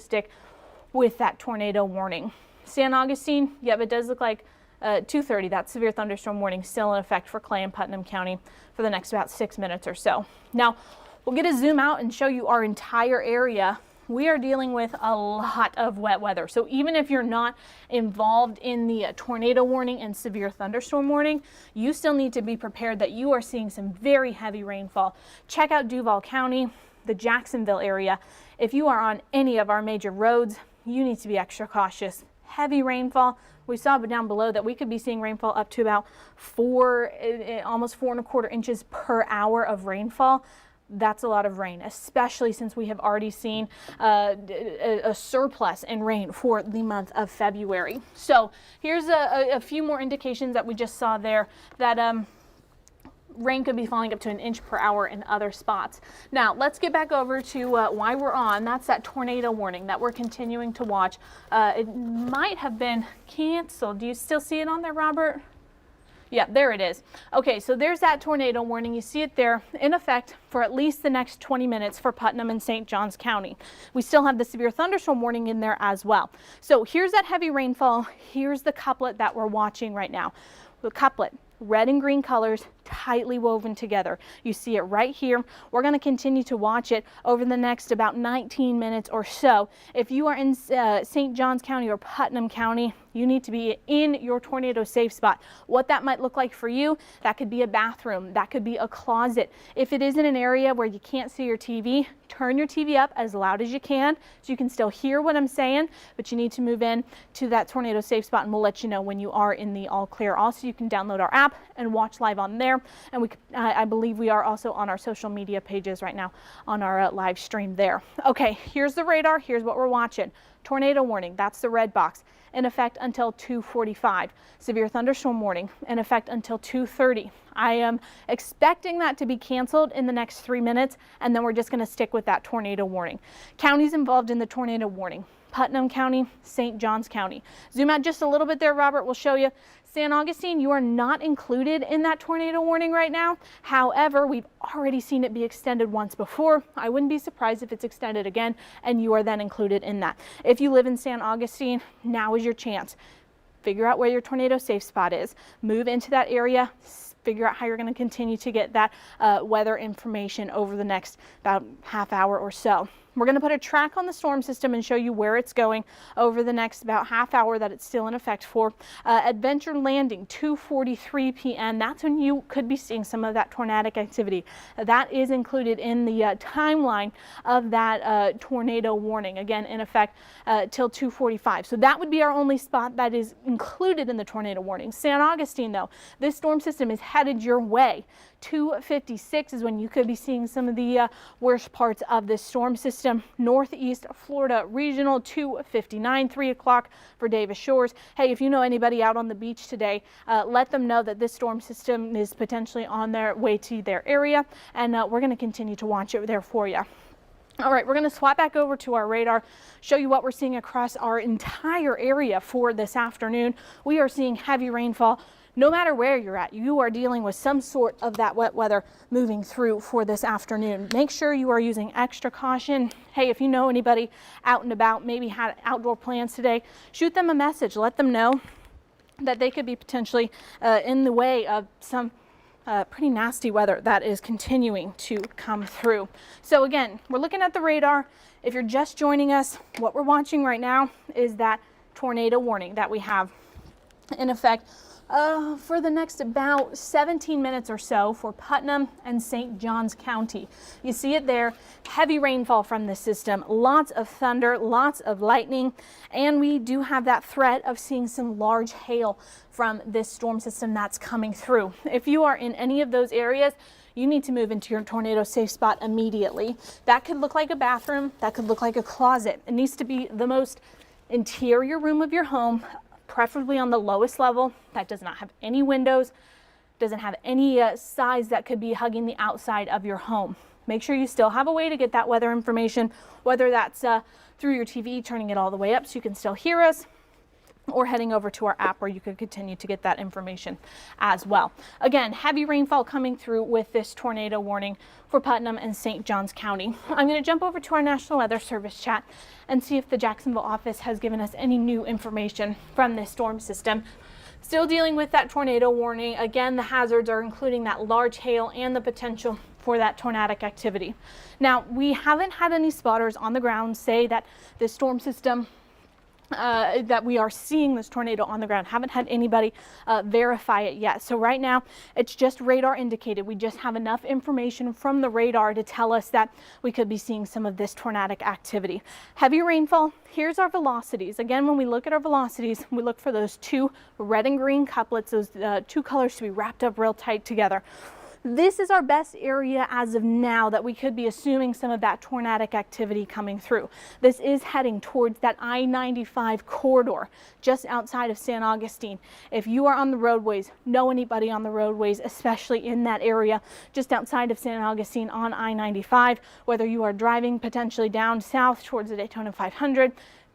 stick with that tornado warning. San Augustine, yep, it does look like 2:30, that severe thunderstorm warning still in effect for Clay and Putnam County for the next about 6 minutes or so. Now, we'll get a zoom out and show you our entire area. We are dealing with a lot of wet weather. So even if you're not involved in the tornado warning and severe thunderstorm warning, you still need to be prepared that you are seeing some very heavy rainfall. Check out Duval County, the Jacksonville area. If you are on any of our major roads, you need to be extra cautious. Heavy rainfall. We saw down below that we could be seeing rainfall up to about almost 4¼ inches per hour of rainfall. That's a lot of rain, especially since we have already seen a surplus in rain for the month of February. So here's a few more indications that we just saw there that rain could be falling up to 1 inch per hour in other spots. Now let's get back over to why we're on. That's that tornado warning that we're continuing to watch. It might have been canceled. Do you still see it on there, Robert? Yeah, there it is. Okay, so there's that tornado warning. You see it there in effect for at least the next 20 minutes for Putnam and St. Johns County. We still have the severe thunderstorm warning in there as well. So here's that heavy rainfall. Here's the couplet that we're watching right now. The couplet, red and green colors tightly woven together. You see it right here. We're going to continue to watch it over the next about 19 minutes or so. If you are in St. Johns County or Putnam County, you need to be in your tornado safe spot. What that might look like for you, that could be a bathroom, that could be a closet. If it is in an area where you can't see your TV, turn your TV up as loud as you can so you can still hear what I'm saying, but you need to move in to that tornado safe spot, and we'll let you know when you are in the all clear. Also, you can download our app and watch live on there. And I believe we are also on our social media pages right now on our live stream there. Okay, here's the radar. Here's what we're watching. Tornado warning, that's the red box, in effect until 2:45. Severe thunderstorm warning in effect until 2:30. I am expecting that to be canceled in the next 3 minutes, and then we're just going to stick with that tornado warning. Counties involved in the tornado warning: Putnam County, St. Johns County. Zoom out just a little bit there, Robert. We'll show you. San Augustine, you are not included in that tornado warning right now. However, we've already seen it be extended once before. I wouldn't be surprised if it's extended again, and you are then included in that. If you live in San Augustine, now is your chance. Figure out where your tornado safe spot is. Move into that area. Figure out how you're going to continue to get that weather information over the next about half hour or so. We're going to put a track on the storm system and show you where it's going over the next about half hour that it's still in effect for. Adventure Landing, 2:43 p.m. That's when you could be seeing some of that tornadic activity. That is included in the timeline of that tornado warning, again in effect till 2:45. So that would be our only spot that is included in the tornado warning. San Augustine, though, this storm system is headed your way. 2:56 is when you could be seeing some of the worst parts of this storm system. Northeast Florida regional, 2:59, 3 o'clock for Davis Shores. Hey, if you know anybody out on the beach today, let them know that this storm system is potentially on their way to their area, and we're going to continue to watch it there for you. All right, we're going to swap back over to our radar, show you what we're seeing across our entire area for this afternoon. We are seeing heavy rainfall. No matter where you're at, you are dealing with some sort of that wet weather moving through for this afternoon. Make sure you are using extra caution. Hey, if you know anybody out and about, maybe had outdoor plans today, shoot them a message. Let them know that they could be potentially in the way of some pretty nasty weather that is continuing to come through. So again, we're looking at the radar. If you're just joining us, what we're watching right now is that tornado warning that we have in effect for the next about 17 minutes or so for Putnam and St. Johns County. You see it there, heavy rainfall from this system, lots of thunder, lots of lightning, and we do have that threat of seeing some large hail from this storm system that's coming through. If you are in any of those areas, you need to move into your tornado safe spot immediately. That could look like a bathroom, that could look like a closet. It needs to be the most interior room of your home, preferably on the lowest level, that does not have any windows, doesn't have any sides that could be hugging the outside of your home. Make sure you still have a way to get that weather information, whether that's through your TV, turning it all the way up so you can still hear us, or heading over to our app where you could continue to get that information as well. Again, heavy rainfall coming through with this tornado warning for Putnam and St. Johns County. I'm going to jump over to our National Weather Service chat and see if the Jacksonville office has given us any new information from this storm system. Still dealing with that tornado warning. Again, the hazards are including that large hail and the potential for that tornadic activity. Now, we haven't had any spotters on the ground say that this storm system that we are seeing this tornado on the ground. Haven't had anybody verify it yet. So right now it's just radar indicated. We just have enough information from the radar to tell us that we could be seeing some of this tornadic activity. Heavy rainfall. Here's our velocities. Again, when we look at our velocities, we look for those two red and green couplets, those two colors to be wrapped up real tight together. This is our best area as of now that we could be assuming some of that tornadic activity coming through. This is heading towards that I-95 corridor just outside of San Augustine. If you are on the roadways, know anybody on the roadways, especially in that area just outside of San Augustine on I-95, whether you are driving potentially down south towards the Daytona 500,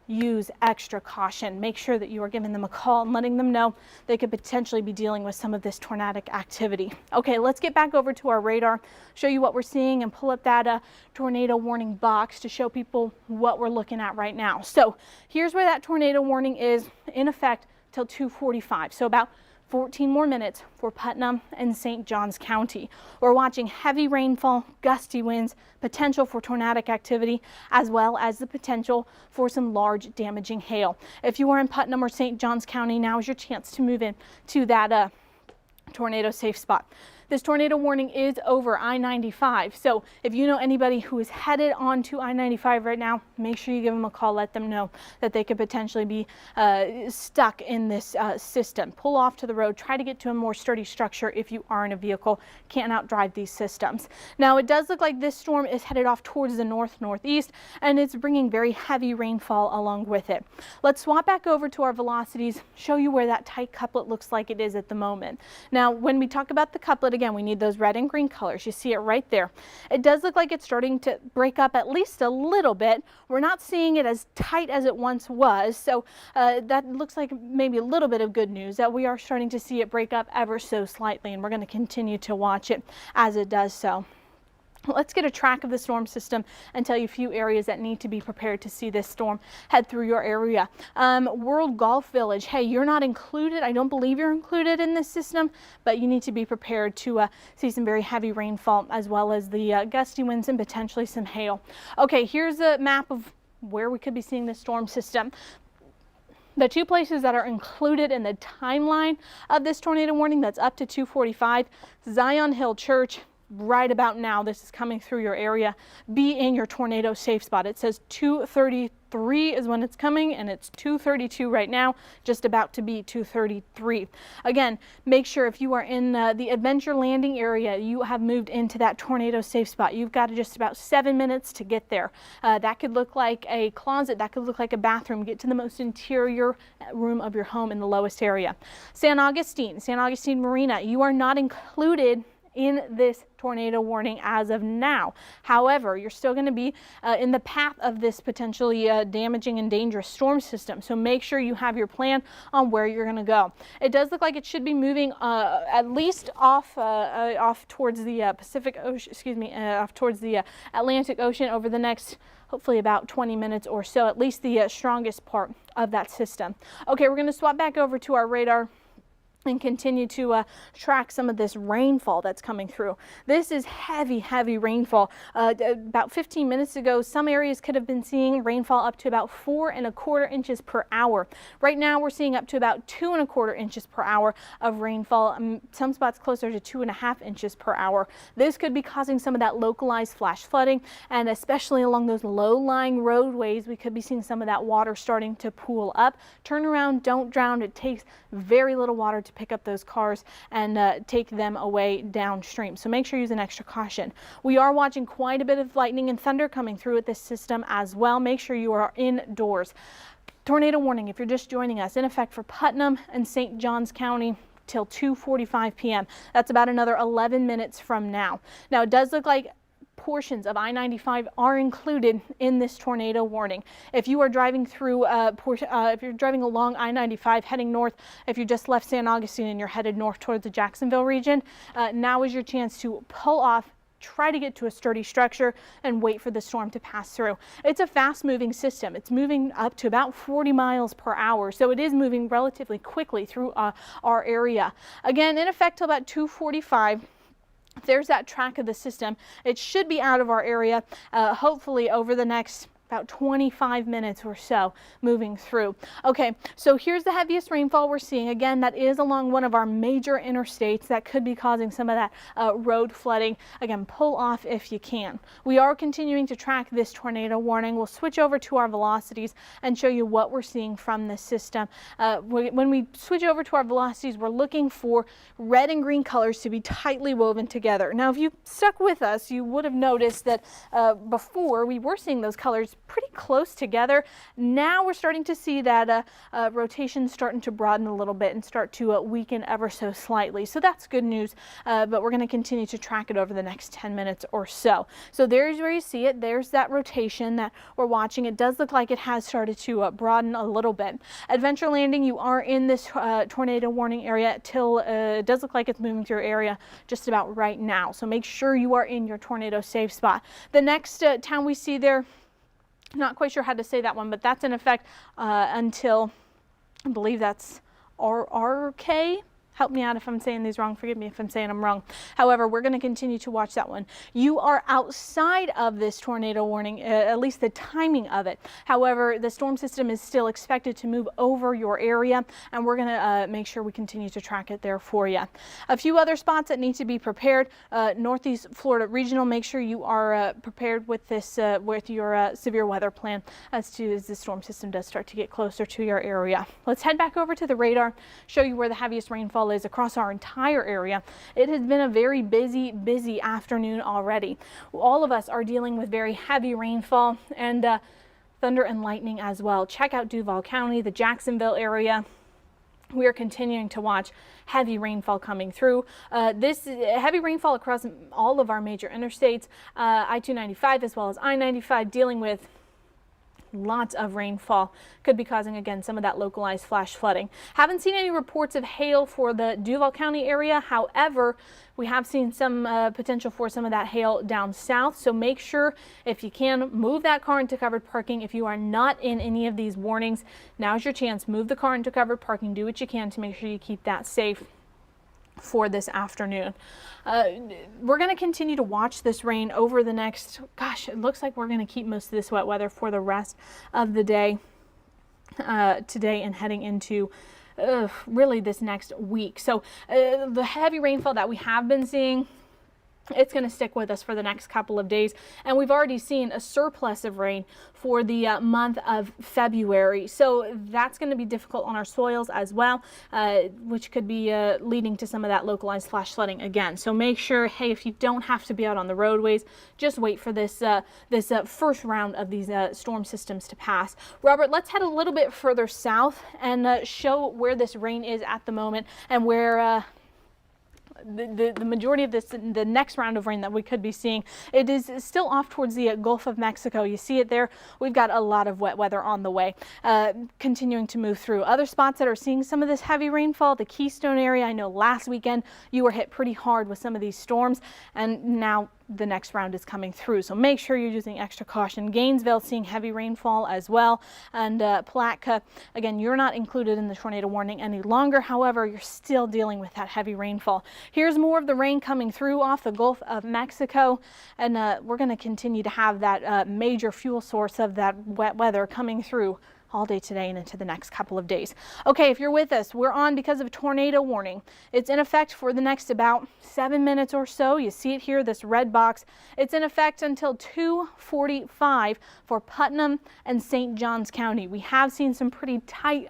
use extra caution. Make sure that you are giving them a call and letting them know they could potentially be dealing with some of this tornadic activity. Okay, let's get back over to our radar, show you what we're seeing, and pull up that tornado warning box to show people what we're looking at right now. So here's where that tornado warning is in effect till 2:45. So about 14 more minutes for Putnam and St. Johns County. We're watching heavy rainfall, gusty winds, potential for tornadic activity, as well as the potential for some large damaging hail. If you are in Putnam or St. Johns County, now is your chance to move in to that tornado safe spot. This tornado warning is over I-95. So if you know anybody who is headed on to I-95 right now, make sure you give them a call. Let them know that they could potentially be stuck in this system. Pull off to the road. Try to get to a more sturdy structure if you are in a vehicle. Can't outdrive these systems. Now, it does look like this storm is headed off towards the northeast, and it's bringing very heavy rainfall along with it. Let's swap back over to our velocities, show you where that tight couplet looks like it is at the moment. Now, when we talk about the couplet, again, we need those red and green colors. You see it right there. It does look like it's starting to break up at least a little bit. We're not seeing it as tight as it once was, so that looks like maybe a little bit of good news that we are starting to see it break up ever so slightly, and we're going to continue to watch it as it does so. Let's get a track of the storm system and tell you a few areas that need to be prepared to see this storm head through your area. World Golf Village, hey, you're not included. I don't believe you're included in this system, but you need to be prepared to see some very heavy rainfall as well as the gusty winds and potentially some hail. Okay, here's a map of where we could be seeing the storm system. The two places that are included in the timeline of this tornado warning that's up to 2:45, Zion Hill Church. Right about now, this is coming through your area. Be in your tornado safe spot. It says 2:33 is when it's coming, and it's 2:32 right now, just about to be 2:33. Again, make sure if you are in the Adventure Landing area, you have moved into that tornado safe spot. You've got just about 7 minutes to get there. That could look like a closet. That could look like a bathroom. Get to the most interior room of your home in the lowest area. San Augustine Marina, you are not included in this tornado warning as of now. However, you're still going to be in the path of this potentially damaging and dangerous storm system. So make sure you have your plan on where you're going to go. It does look like it should be moving at least off towards the Pacific Ocean, off towards the Atlantic Ocean over the next hopefully about 20 minutes or so, at least the strongest part of that system. Okay, we're going to swap back over to our radar and continue to track some of this rainfall that's coming through. This is heavy rainfall. About 15 minutes ago, some areas could have been seeing rainfall up to about 4¼ inches per hour. Right now, we're seeing up to about 2¼ inches per hour of rainfall. Some spots closer to 2½ inches per hour. This could be causing some of that localized flash flooding, and especially along those low-lying roadways, we could be seeing some of that water starting to pool up. Turn around, don't drown. It takes very little water to pick up those cars and take them away downstream. So make sure you use an extra caution. We are watching quite a bit of lightning and thunder coming through with this system as well. Make sure you are indoors. Tornado warning, if you're just joining us, in effect for Putnam and St. Johns County till 2:45 p.m. That's about another 11 minutes from now. Now, it does look like portions of I-95 are included in this tornado warning. If you are driving through, if you're driving along I-95 heading north, if you just left San Augustine and you're headed north towards the Jacksonville region, now is your chance to pull off, try to get to a sturdy structure and wait for the storm to pass through. It's a fast moving system. It's moving up to about 40 miles per hour. So it is moving relatively quickly through our area. Again, in effect till about 2:45. There's that track of the system. It should be out of our area, hopefully over the next about 25 minutes or so moving through. Okay, so here's the heaviest rainfall we're seeing. Again, that is along one of our major interstates that could be causing some of that road flooding. Again, pull off if you can. We are continuing to track this tornado warning. We'll switch over to our velocities and show you what we're seeing from this system. When we switch over to our velocities, we're looking for red and green colors to be tightly woven together. Now, if you stuck with us, you would have noticed that before we were seeing those colors pretty close together. Now we're starting to see that rotation starting to broaden a little bit and start to weaken ever so slightly. So that's good news, but we're going to continue to track it over the next 10 minutes or so. So there's where you see it. There's that rotation that we're watching. It does look like it has started to broaden a little bit. Adventure Landing, you are in this tornado warning area till it does look like it's moving through your area just about right now. So make sure you are in your tornado safe spot. The next town we see there, not quite sure how to say that one, but that's in effect until, I believe that's RK. Help me out if I'm saying these wrong. Forgive me if I'm saying them wrong. However, we're going to continue to watch that one. You are outside of this tornado warning, at least the timing of it. However, the storm system is still expected to move over your area, and we're going to make sure we continue to track it there for you. A few other spots that need to be prepared. Northeast Florida Regional, make sure you are prepared with this, with your severe weather plan as the storm system does start to get closer to your area. Let's head back over to the radar, show you where the heaviest rainfall is across our entire area. It has been a very busy afternoon already. All of us are dealing with very heavy rainfall and thunder and lightning as well. Check out Duval County, the Jacksonville area. We are continuing to watch heavy rainfall coming through. This heavy rainfall across all of our major interstates, I-295 as well as I-95, dealing with lots of rainfall. Could be causing, again, some of that localized flash flooding. Haven't seen any reports of hail for the Duval County area. However, we have seen some potential for some of that hail down south. So make sure, if you can, move that car into covered parking. If you are not in any of these warnings, now's your chance. Move the car into covered parking. Do what you can to make sure you keep that safe for this afternoon. We're going to continue to watch this rain over the next, gosh, it looks like we're going to keep most of this wet weather for the rest of the day today and heading into really this next week. So the heavy rainfall that we have been seeing, it's going to stick with us for the next couple of days, and we've already seen a surplus of rain for the month of February. So that's going to be difficult on our soils as well, which could be leading to some of that localized flash flooding again. So make sure, hey, if you don't have to be out on the roadways, just wait for this first round of these storm systems to pass. Robert, let's head a little bit further south and show where this rain is at the moment and where the majority of this, the next round of rain that we could be seeing, it is still off towards the Gulf of Mexico. You see it there. We've got a lot of wet weather on the way, continuing to move through. Other spots that are seeing some of this heavy rainfall, the Keystone area. I know last weekend you were hit pretty hard with some of these storms, and now the next round is coming through. So make sure you're using extra caution. Gainesville seeing heavy rainfall as well. And Palatka, again, you're not included in the tornado warning any longer. However, you're still dealing with that heavy rainfall. Here's more of the rain coming through off the Gulf of Mexico. And we're going to continue to have that major fuel source of that wet weather coming through all day today and into the next couple of days. Okay, if you're with us, we're on because of a tornado warning. It's in effect for the next about 7 minutes or so. You see it here, this red box. It's in effect until 2:45 for Putnam and St. Johns County. We have seen some pretty tight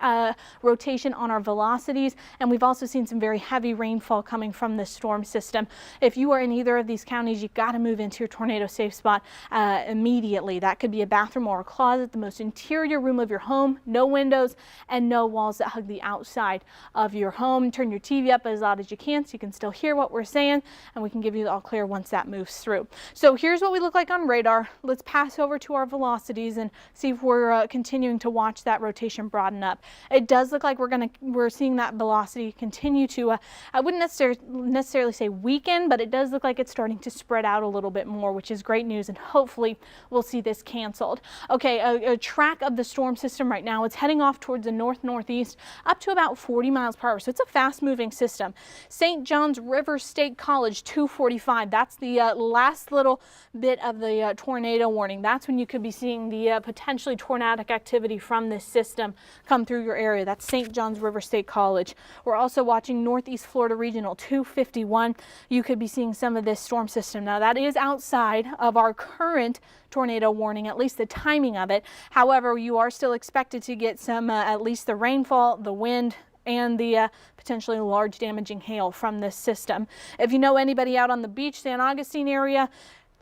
rotation on our velocities, and we've also seen some very heavy rainfall coming from this storm system. If you are in either of these counties, you've got to move into your tornado safe spot immediately. That could be a bathroom or a closet, the most interior room of your home. home, no windows, and no walls that hug the outside of your home. Turn your TV up as loud as you can so you can still hear what we're saying, and we can give you the all clear once that moves through. So here's what we look like on radar. Let's pass over to our velocities and see if we're continuing to watch that rotation broaden up. It does look like we're seeing that velocity continue to, I wouldn't necessarily say weaken, but it does look like it's starting to spread out a little bit more, which is great news, and hopefully we'll see this canceled. Okay, a track of the storm system right now, it's heading off towards the north-northeast up to about 40 miles per hour, so it's a fast-moving system. St. John's River State College, 245. That's the last little bit of the tornado warning. That's when you could be seeing the potentially tornadic activity from this system come through your area. That's St. John's River State College. We're also watching Northeast Florida Regional, 251. You could be seeing some of this storm system. Now that is outside of our current tornado warning, at least the timing of it. However, you are still expected to get some, at least the rainfall, the wind, and the potentially large damaging hail from this system. If you know anybody out on the beach, San Augustine area,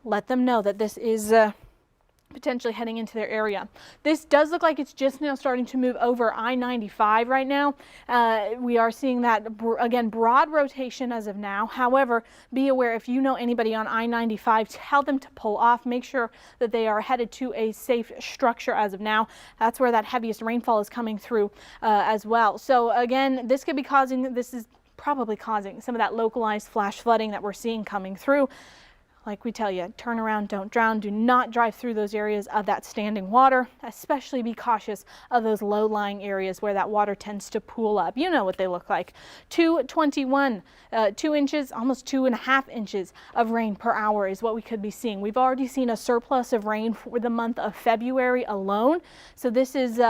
let them know that this is potentially heading into their area. This does look like it's just now starting to move over I-95 right now. We are seeing that, again, broad rotation as of now. However, be aware, if you know anybody on I-95, tell them to pull off. Make sure that they are headed to a safe structure as of now. That's where that heaviest rainfall is coming through as well. So again, this could be causing, this is probably causing some of that localized flash flooding that we're seeing coming through. Like we tell you, turn around, don't drown. Do not drive through those areas of that standing water. Especially be cautious of those low-lying areas where that water tends to pool up. You know what they look like. 221, 2 inches, almost 2.5 inches of rain per hour is what we could be seeing. We've already seen a surplus of rain for the month of February alone. So this is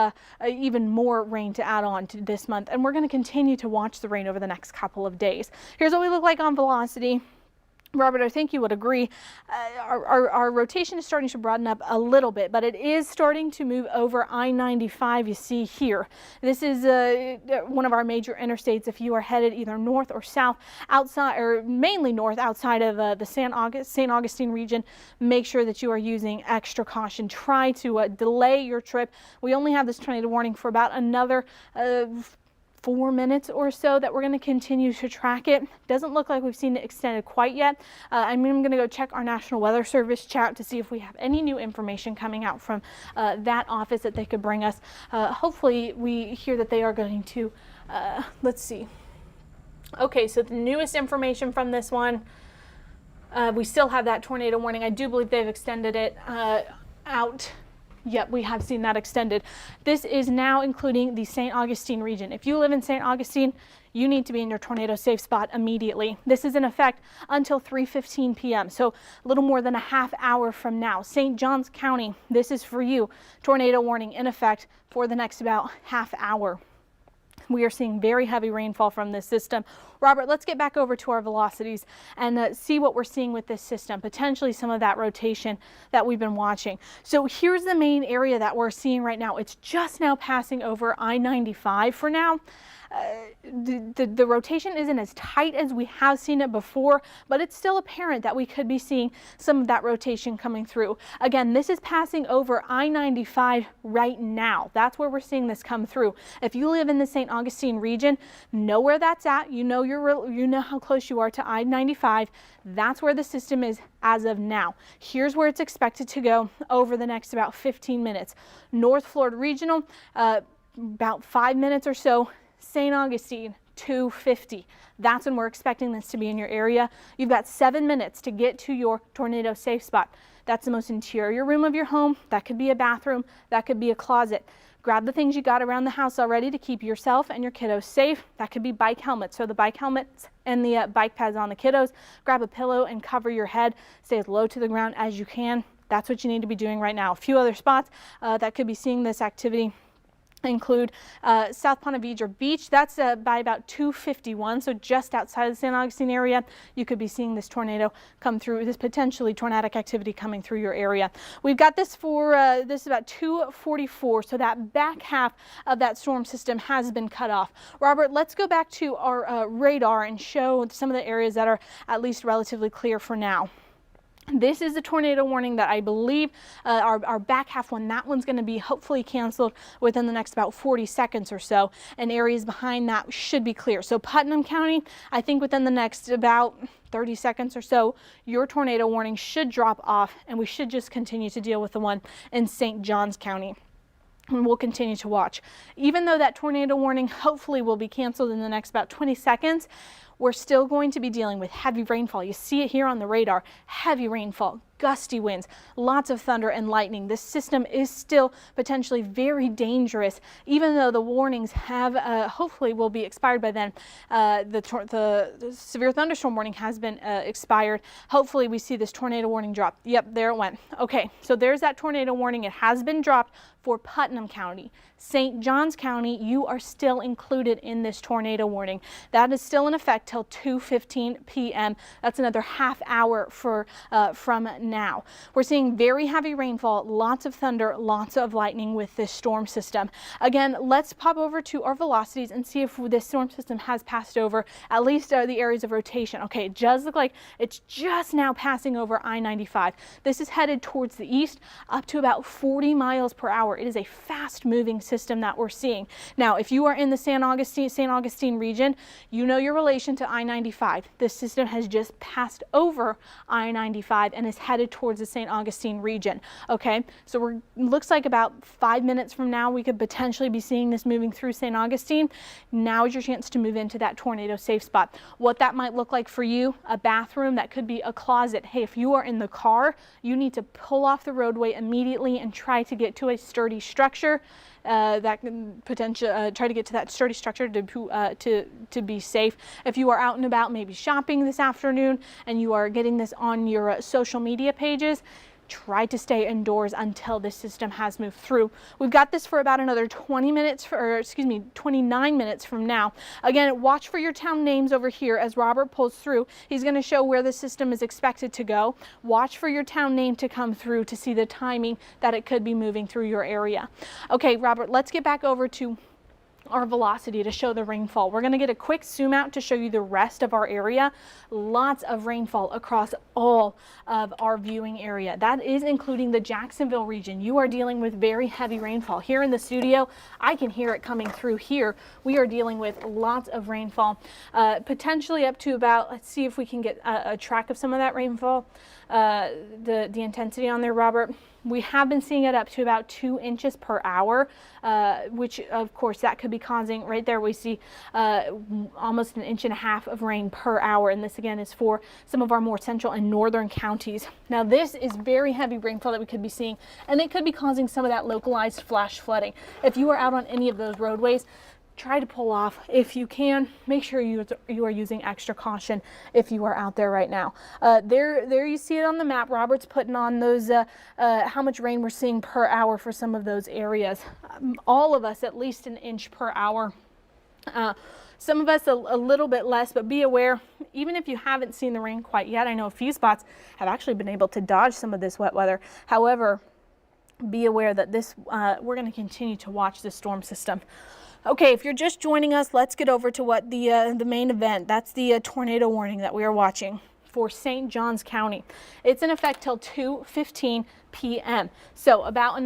even more rain to add on to this month. And we're going to continue to watch the rain over the next couple of days. Here's what we look like on velocity. Robert, I think you would agree, our rotation is starting to broaden up a little bit, but it is starting to move over I-95 you see here. This is one of our major interstates if you are headed either north or south, outside, or mainly north outside of the St. Augustine region. Make sure that you are using extra caution. Try to delay your trip. We only have this tornado warning for about another 4 minutes or so that we're going to continue to track it. Doesn't look like we've seen it extended quite yet. I'm going to go check our National Weather Service chat to see if we have any new information coming out from that office that they could bring us. Hopefully we hear that they are going to, let's see. Okay, so the newest information from this one, we still have that tornado warning. I do believe they've extended it out. Yep, we have seen that extended. This is now including the St. Augustine region. If you live in St. Augustine, you need to be in your tornado safe spot immediately. This is in effect until 3:15 p.m. So a little more than a half hour from now. St. Johns County, this is for you. Tornado warning in effect for the next about half hour. We are seeing very heavy rainfall from this system. Robert, let's get back over to our velocities and see what we're seeing with this system, potentially some of that rotation that we've been watching. So here's the main area that we're seeing right now. It's just now passing over I-95 for now. The rotation isn't as tight as we have seen it before, but it's still apparent that we could be seeing some of that rotation coming through. Again, this is passing over I-95 right now. That's where we're seeing this come through. If you live in the St. Augustine region, know where that's at. You know how close you are to I-95. That's where the system is as of now. Here's where it's expected to go over the next about 15 minutes. North Florida Regional, about 5 minutes or so. St. Augustine, 250. That's when we're expecting this to be in your area. You've got 7 minutes to get to your tornado safe spot. That's the most interior room of your home. That could be a bathroom. That could be a closet. Grab the things you got around the house already to keep yourself and your kiddos safe. That could be bike helmets. So the bike helmets and the bike pads on the kiddos. Grab a pillow and cover your head. Stay as low to the ground as you can. That's what you need to be doing right now. A few other spots that could be seeing this activity include South Ponte Vedra Beach. That's by about 251, so just outside the St. Augustine area. You could be seeing this tornado come through, this potentially tornadic activity coming through your area. We've got this for this is about 2:44, so that back half of that storm system has been cut off. Robert, let's go back to our radar and show some of the areas that are at least relatively clear for now. This is a tornado warning that I believe our back half one, that one's going to be hopefully canceled within the next about 40 seconds or so, and areas behind that should be clear. So Putnam County, I think within the next about 30 seconds or so, your tornado warning should drop off, and we should just continue to deal with the one in St. Johns County. And we'll continue to watch. Even though that tornado warning hopefully will be canceled in the next about 20 seconds, we're still going to be dealing with heavy rainfall. You see it here on the radar, heavy rainfall, gusty winds, lots of thunder and lightning. This system is still potentially very dangerous, even though the warnings have hopefully will be expired by then. The severe thunderstorm warning has been expired. Hopefully we see this tornado warning drop. Yep, there it went. Okay, so there's that tornado warning. It has been dropped for Putnam County. St. Johns County, you are still included in this tornado warning. That is still in effect till 2:15 p.m. That's another half hour from now. We're seeing very heavy rainfall, lots of thunder, lots of lightning with this storm system. Again, let's pop over to our velocities and see if this storm system has passed over at least the areas of rotation. Okay, it does look like it's just now passing over I-95. This is headed towards the east up to about 40 miles per hour. It is a fast moving system that we're seeing. Now, if you are in the St. Augustine region, you know your relation to I-95. This system has just passed over I-95 and is headed towards the St. Augustine region. Okay, so looks like about 5 minutes from now we could potentially be seeing this moving through St. Augustine. Now is your chance to move into that tornado safe spot. What that might look like for you, a bathroom, that could be a closet. Hey, if you are in the car, you need to pull off the roadway immediately and try to get to a sturdy structure. That can potentially try to get to that sturdy structure to be safe. If you are out and about, maybe shopping this afternoon, and you are getting this on your social media pages, try to stay indoors until this system has moved through. We've got this for about another 20 minutes, 29 minutes from now. Again, watch for your town names over here as Robert pulls through. He's going to show where the system is expected to go. Watch for your town name to come through to see the timing that it could be moving through your area. Okay, Robert, let's get back over to our velocity to show the rainfall. We're going to get a quick zoom out to show you the rest of our area. Lots of rainfall across all of our viewing area. That is including the Jacksonville region. You are dealing with very heavy rainfall. Here in the studio, I can hear it coming through here. We are dealing with lots of rainfall, potentially up to about, let's see if we can get a track of some of that rainfall, the intensity on there, Robert. We have been seeing it up to about 2 inches per hour, which of course that could be causing, right there we see almost 1.5 inches of rain per hour. And this again is for some of our more central and northern counties. Now this is very heavy rainfall that we could be seeing, and it could be causing some of that localized flash flooding. If you are out on any of those roadways, try to pull off if you can. Make sure you are using extra caution if you are out there right now. There you see it on the map. Robert's putting on those how much rain we're seeing per hour for some of those areas. All of us at least 1 inch per hour. Some of us a little bit less, but be aware, even if you haven't seen the rain quite yet, I know a few spots have actually been able to dodge some of this wet weather. However, be aware that this we're going to continue to watch this storm system. Okay, if you're just joining us, let's get over to what the main event. That's the tornado warning that we are watching for St. Johns County. It's in effect till 2:15 p.m. So about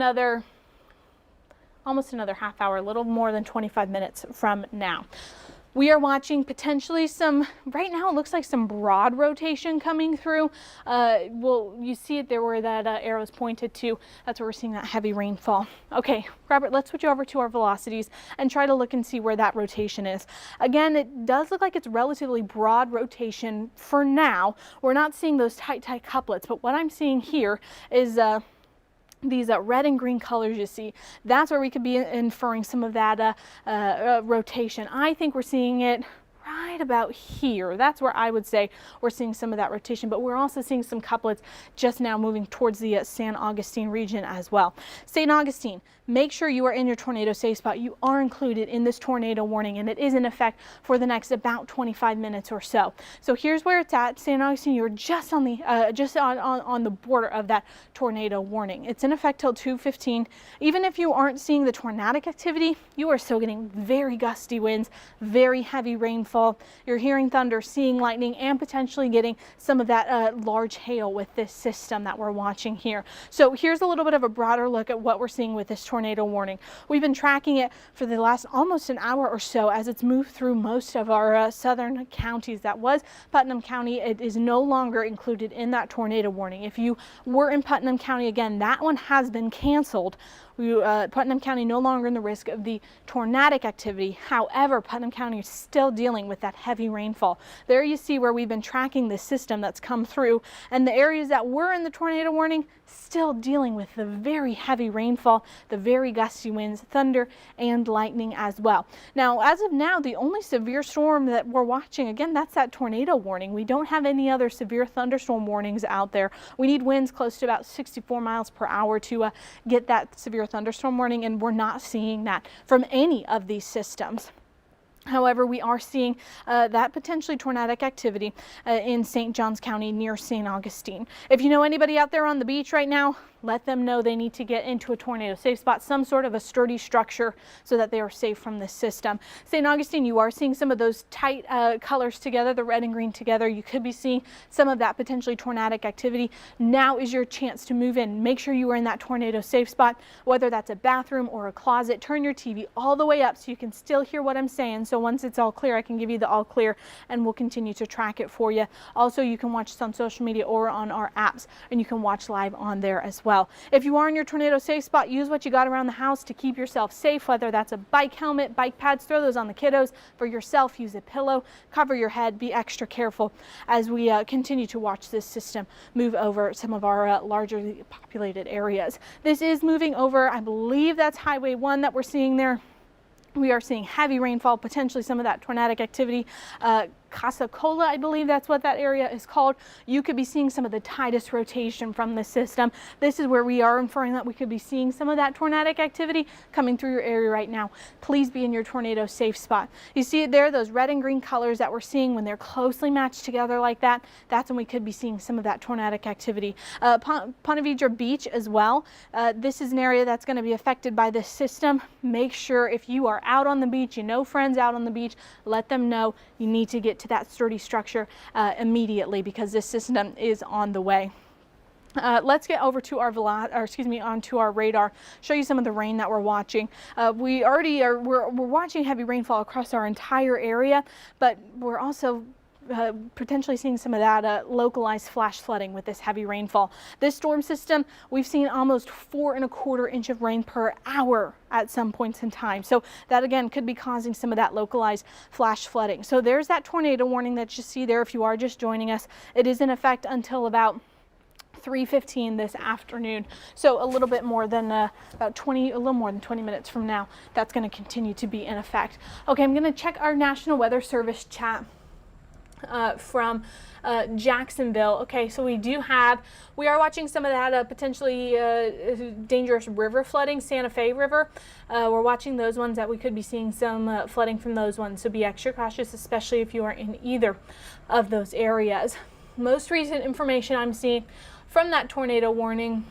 almost another half hour, a little more than 25 minutes from now. We are watching potentially some, right now it looks like some broad rotation coming through. Well, you see it there where that arrow is pointed to. That's where we're seeing that heavy rainfall. Okay, Robert, let's switch over to our velocities and try to look and see where that rotation is. Again, it does look like it's relatively broad rotation for now. We're not seeing those tight couplets, but what I'm seeing here is these red and green colors you see. That's where we could be inferring some of that rotation. I think we're seeing it right about here. That's where I would say we're seeing some of that rotation, but we're also seeing some couplets just now moving towards the San Augustine region as well. St. Augustine, make sure you are in your tornado safe spot. You are included in this tornado warning, and it is in effect for the next about 25 minutes or so. So here's where it's at. St. Augustine, you're just on the on the border of that tornado warning. It's in effect till 2:15. Even if you aren't seeing the tornadic activity, you are still getting very gusty winds, very heavy rainfall. rainfall. You're hearing thunder, seeing lightning, and potentially getting some of that large hail with this system that we're watching here. So here's a little bit of a broader look at what we're seeing with this tornado warning. We've been tracking it for the last almost an hour or so as it's moved through most of our southern counties. That was Putnam County. It is no longer included in that tornado warning. If you were in Putnam County, again, that one has been canceled. Putnam County no longer in the risk of the tornadic activity. However, Putnam County is still dealing with that heavy rainfall. There you see where we've been tracking this system that's come through, and the areas that were in the tornado warning still dealing with the very heavy rainfall, the very gusty winds, thunder, and lightning as well. Now, as of now, the only severe storm that we're watching, again, that's that tornado warning. We don't have any other severe thunderstorm warnings out there. We need winds close to about 64 miles per hour to get that severe thunderstorm warning, and we're not seeing that from any of these systems. However, we are seeing that potentially tornadic activity in St. Johns County near St. Augustine. If you know anybody out there on the beach right now, let them know they need to get into a tornado safe spot, some sort of a sturdy structure so that they are safe from this system. St. Augustine, you are seeing some of those tight colors together, the red and green together. You could be seeing some of that potentially tornadic activity. Now is your chance to move in. Make sure you are in that tornado safe spot, whether that's a bathroom or a closet. Turn your TV all the way up so you can still hear what I'm saying. So once it's all clear, I can give you the all clear, and we'll continue to track it for you. Also, you can watch this on social media or on our apps, and you can watch live on there as well. If you are in your tornado safe spot, use what you got around the house to keep yourself safe, whether that's a bike helmet, bike pads, throw those on the kiddos. For yourself, use a pillow, cover your head, be extra careful as we continue to watch this system move over some of our largely populated areas. This is moving over, I believe that's Highway 1 that we're seeing there. We are seeing heavy rainfall, potentially some of that tornadic activity. Casa Cola, I believe that's what that area is called. You could be seeing some of the tightest rotation from the system. This is where we are inferring that we could be seeing some of that tornadic activity coming through your area right now. Please be in your tornado safe spot. You see it there, those red and green colors that we're seeing when they're closely matched together like that, that's when we could be seeing some of that tornadic activity. Ponte Vedra Beach as well. This is an area that's going to be affected by this system. Make sure if you are out on the beach, you know friends out on the beach, let them know you need to get to that sturdy structure immediately because this system is on the way. Let's get over to onto our radar, show you some of the rain that we're watching. We're watching heavy rainfall across our entire area, but we're also potentially seeing some of that localized flash flooding with this heavy rainfall. This storm system, we've seen almost 4¼ inch of rain per hour at some points in time. So that again could be causing some of that localized flash flooding. So there's that tornado warning that you see there if you are just joining us. It is in effect until about 3:15 this afternoon. So a little bit more than a little more than 20 minutes from now, that's going to continue to be in effect. Okay, I'm going to check our National Weather Service chat from Jacksonville. Okay, so we are watching some of that potentially dangerous river flooding, Santa Fe River. We're watching those ones that we could be seeing some flooding from those ones. So be extra cautious, especially if you are in either of those areas. Most recent information I'm seeing from that tornado warning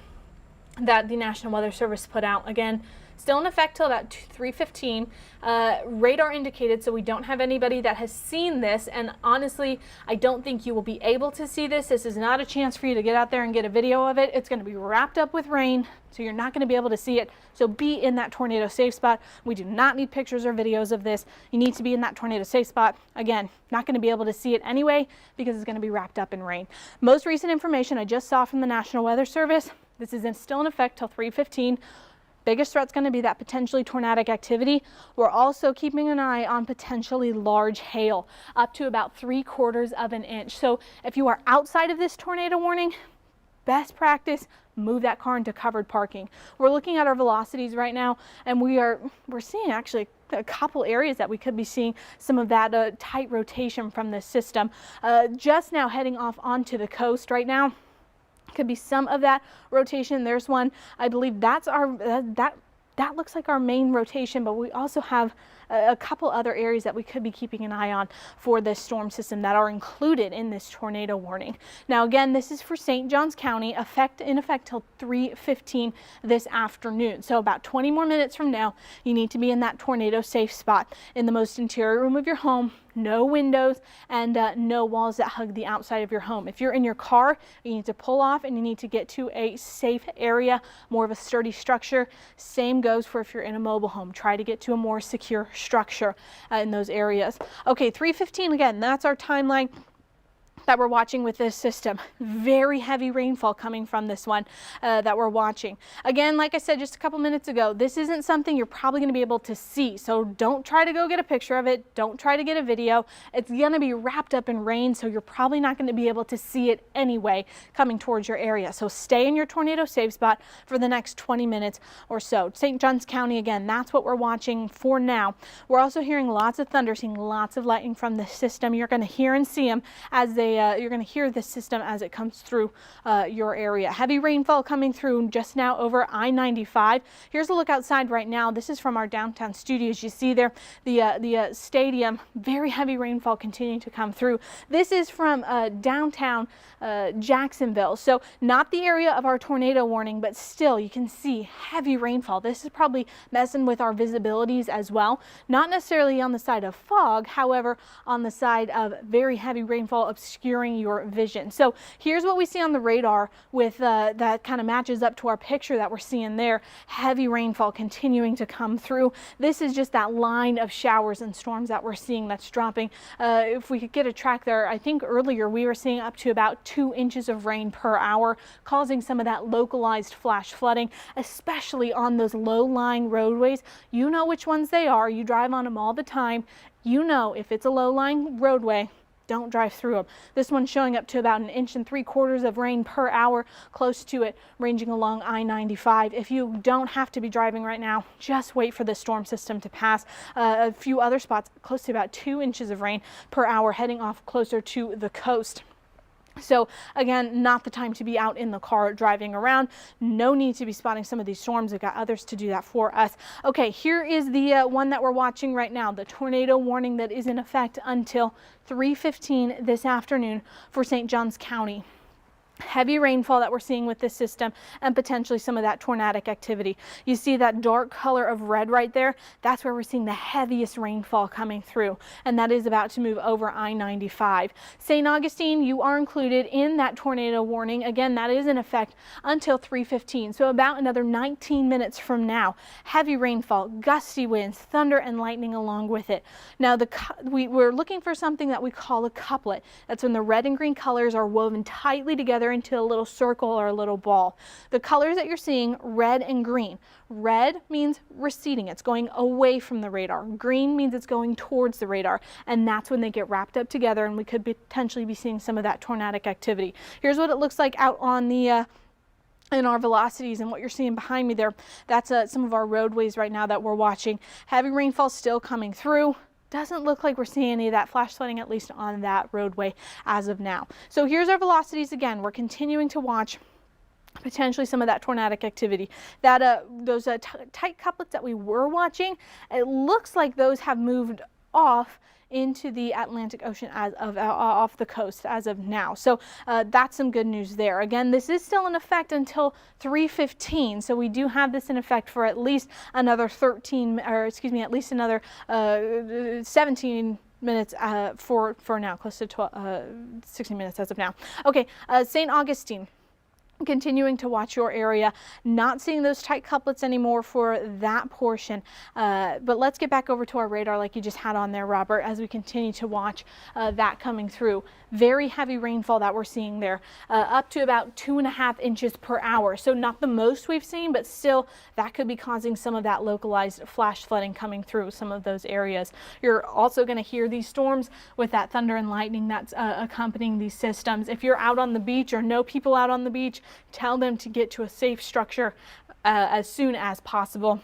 that the National Weather Service put out, again, still in effect till about 3:15. Radar indicated, so we don't have anybody that has seen this, and honestly, I don't think you will be able to see this. This is not a chance for you to get out there and get a video of it. It's going to be wrapped up with rain, so you're not going to be able to see it. So be in that tornado safe spot. We do not need pictures or videos of this. You need to be in that tornado safe spot. Again, not going to be able to see it anyway because it's going to be wrapped up in rain. Most recent information I just saw from the National Weather Service, this is still in effect till 3:15. Biggest threat's going to be that potentially tornadic activity. We're also keeping an eye on potentially large hail, up to about 3/4 inch. So if you are outside of this tornado warning, best practice, move that car into covered parking. We're looking at our velocities right now, and we're seeing actually a couple areas that we could be seeing some of that tight rotation from this system. Just now heading off onto the coast right now. Could be some of that rotation. There's one, I believe that's our that looks like our main rotation, but we also have a couple other areas that we could be keeping an eye on for this storm system that are included in this tornado warning. Now again, this is for St. Johns County, in effect till 3:15 this afternoon. So about 20 more minutes from now, you need to be in that tornado safe spot in the most interior room of your home. no windows, and no walls that hug the outside of your home. If you're in your car, you need to pull off and you need to get to a safe area, more of a sturdy structure. Same goes for if you're in a mobile home. Try to get to a more secure structure in those areas. Okay, 3:15 again, that's our timeline that we're watching with this system. Very heavy rainfall coming from this one that we're watching. Again, like I said just a couple minutes ago, this isn't something you're probably going to be able to see, so don't try to go get a picture of it. Don't try to get a video. It's going to be wrapped up in rain, so you're probably not going to be able to see it anyway coming towards your area. So stay in your tornado safe spot for the next 20 minutes or so. St. Johns County, again, that's what we're watching for now. We're also hearing lots of thunder, seeing lots of lightning from the system. You're going to hear and see them as they you're going to hear the system as it comes through your area. Heavy rainfall coming through just now over I-95. Here's a look outside right now. This is from our downtown studios. You see there the stadium. Very heavy rainfall continuing to come through. This is from downtown Jacksonville. So not the area of our tornado warning, but still you can see heavy rainfall. This is probably messing with our visibilities as well. Not necessarily on the side of fog, however, on the side of very heavy rainfall obscuring your vision. So here's what we see on the radar with that kind of matches up to our picture that we're seeing there. Heavy rainfall continuing to come through. This is just that line of showers and storms that we're seeing that's dropping. If we could get a track there, I think earlier we were seeing up to about 2 inches of rain per hour, causing some of that localized flash flooding, especially on those low-lying roadways. You know which ones they are. You drive on them all the time. You know if it's a low-lying roadway, don't drive through them. This one's showing up to about 1.75 inches of rain per hour, close to it, ranging along I-95. If you don't have to be driving right now, just wait for the storm system to pass. A few other spots, close to about 2 inches of rain per hour, heading off closer to the coast. So again, not the time to be out in the car driving around. No need to be spotting some of these storms. We've got others to do that for us. Okay, here is the one that we're watching right now, the tornado warning that is in effect until 3:15 this afternoon for St. Johns County. Heavy rainfall that we're seeing with this system and potentially some of that tornadic activity. You see that dark color of red right there? That's where we're seeing the heaviest rainfall coming through, and that is about to move over I-95. St. Augustine, you are included in that tornado warning. Again, that is in effect until 3:15, so about another 19 minutes from now. Heavy rainfall, gusty winds, thunder and lightning along with it. Now we're looking for something that we call a couplet. That's when the red and green colors are woven tightly together into a little circle or a little ball. The colors that you're seeing, red and green. Red means receding. It's going away from the radar. Green means it's going towards the radar. And that's when they get wrapped up together and we could potentially be seeing some of that tornadic activity. Here's what it looks like out on the in our velocities, and what you're seeing behind me there, that's some of our roadways right now that we're watching. Heavy rainfall still coming through. Doesn't look like we're seeing any of that flash flooding, at least on that roadway as of now. So here's our velocities again. We're continuing to watch potentially some of that tornadic activity. That those tight couplets that we were watching, it looks like those have moved off into the Atlantic Ocean as of off the coast as of now. So that's some good news there. Again, this is still in effect until 3:15, so we do have this in effect for at least another 17 minutes for now, close to 16 minutes as of now. Okay, St. Augustine. Continuing to watch your area, not seeing those tight couplets anymore for that portion, but let's get back over to our radar like you just had on there, Robert, as we continue to watch that coming through. Very heavy rainfall that we're seeing there, up to about 2.5 inches per hour. So not the most we've seen, but still that could be causing some of that localized flash flooding coming through some of those areas. You're also going to hear these storms with that thunder and lightning that's accompanying these systems. If you're out on the beach or know people out on the beach, tell them to get to a safe structure as soon as possible,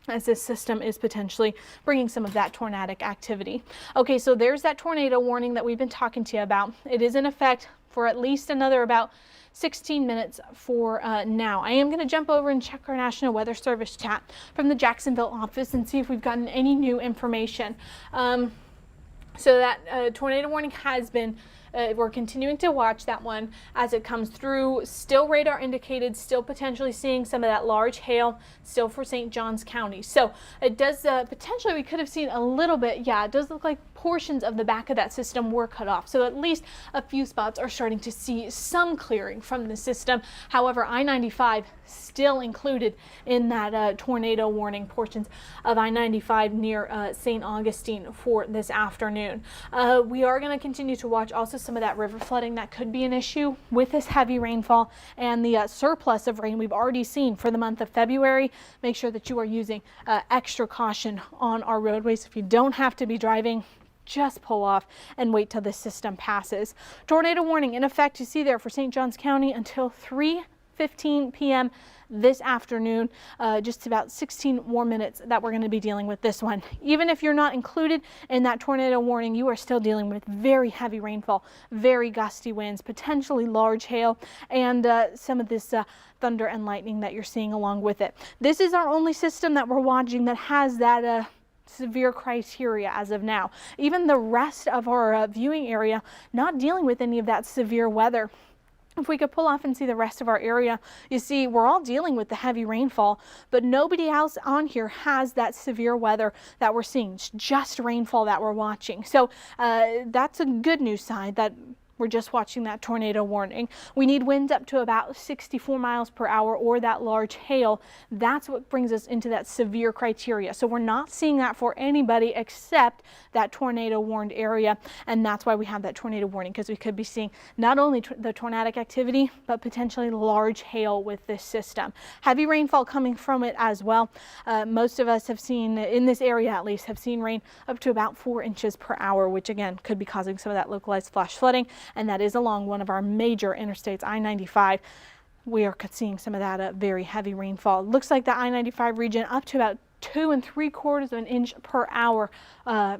as this system is potentially bringing some of that tornadic activity. Okay, so there's that tornado warning that we've been talking to you about. It is in effect for at least another about 16 minutes for now. I am going to jump over and check our National Weather Service chat from the Jacksonville office and see if we've gotten any new information. So that tornado warning has been we're continuing to watch that one as it comes through. Still radar indicated, still potentially seeing some of that large hail still for St. Johns County. So it does potentially, we could have seen a little bit. Yeah, it does look like portions of the back of that system were cut off. So at least a few spots are starting to see some clearing from the system. However, I-95 still included in that tornado warning, portions of I-95 near St. Augustine for this afternoon. We are going to continue to watch also some of that river flooding that could be an issue with this heavy rainfall and the surplus of rain we've already seen for the month of February. Make sure that you are using extra caution on our roadways. If you don't have to be driving, just pull off and wait till this system passes. Tornado warning in effect, you see there for St. Johns County until 3:15 p.m. this afternoon. Just about 16 more minutes that we're going to be dealing with this one. Even if you're not included in that tornado warning, you are still dealing with very heavy rainfall, very gusty winds, potentially large hail, and some of this thunder and lightning that you're seeing along with it. This is our only system that we're watching that has that severe criteria as of now. Even the rest of our viewing area not dealing with any of that severe weather. If we could pull off and see the rest of our area, you see we're all dealing with the heavy rainfall, but nobody else on here has that severe weather that we're seeing. It's just rainfall that we're watching. So that's a good news side that we're just watching that tornado warning. We need winds up to about 64 miles per hour or that large hail. That's what brings us into that severe criteria. So we're not seeing that for anybody except that tornado warned area. And that's why we have that tornado warning, because we could be seeing not only the tornadic activity, but potentially large hail with this system. Heavy rainfall coming from it as well. Most of us have seen, in this area at least, have seen rain up to about 4 inches per hour, which again could be causing some of that localized flash flooding. And that is along one of our major interstates, I-95. We are seeing some of that very heavy rainfall. Looks like the I-95 region up to about 2 3/4 inches per hour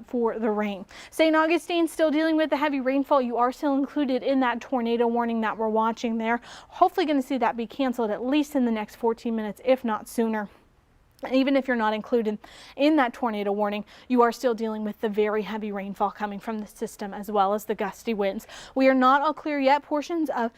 for the rain. St. Augustine still dealing with the heavy rainfall. You are still included in that tornado warning that we're watching there. Hopefully going to see that be canceled at least in the next 14 minutes, if not sooner. Even if you're not included in that tornado warning, you are still dealing with the very heavy rainfall coming from the system as well as the gusty winds. We are not all clear yet. Portions of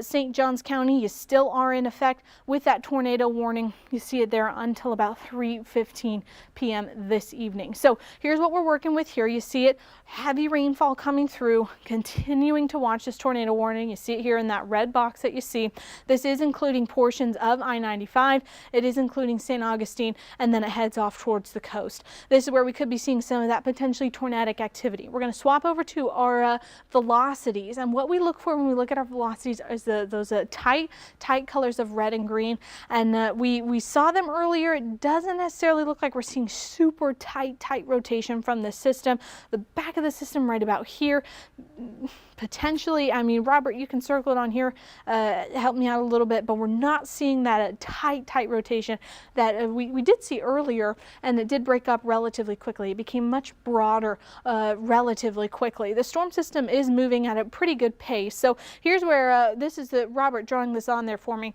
St. Johns County, you still are in effect with that tornado warning. You see it there until about 3:15 p.m. this evening. So here's what we're working with here. You see it, heavy rainfall coming through, continuing to watch this tornado warning. You see it here in that red box that you see. This is including portions of I-95. It is including St. Augustine, and then it heads off towards the coast. This is where we could be seeing some of that potentially tornadic activity. We're going to swap over to our velocities, and what we look for when we look at our velocities is those tight colors of red and green, and we saw them earlier. It doesn't necessarily look like we're seeing super tight rotation from the system. The back of the system right about here, potentially, I mean, Robert, you can circle it on here, help me out a little bit, but we're not seeing that tight rotation that we did see earlier, and it did break up relatively quickly. It became much broader relatively quickly. The storm system is moving at a pretty good pace. So here's where this is Robert drawing this on there for me.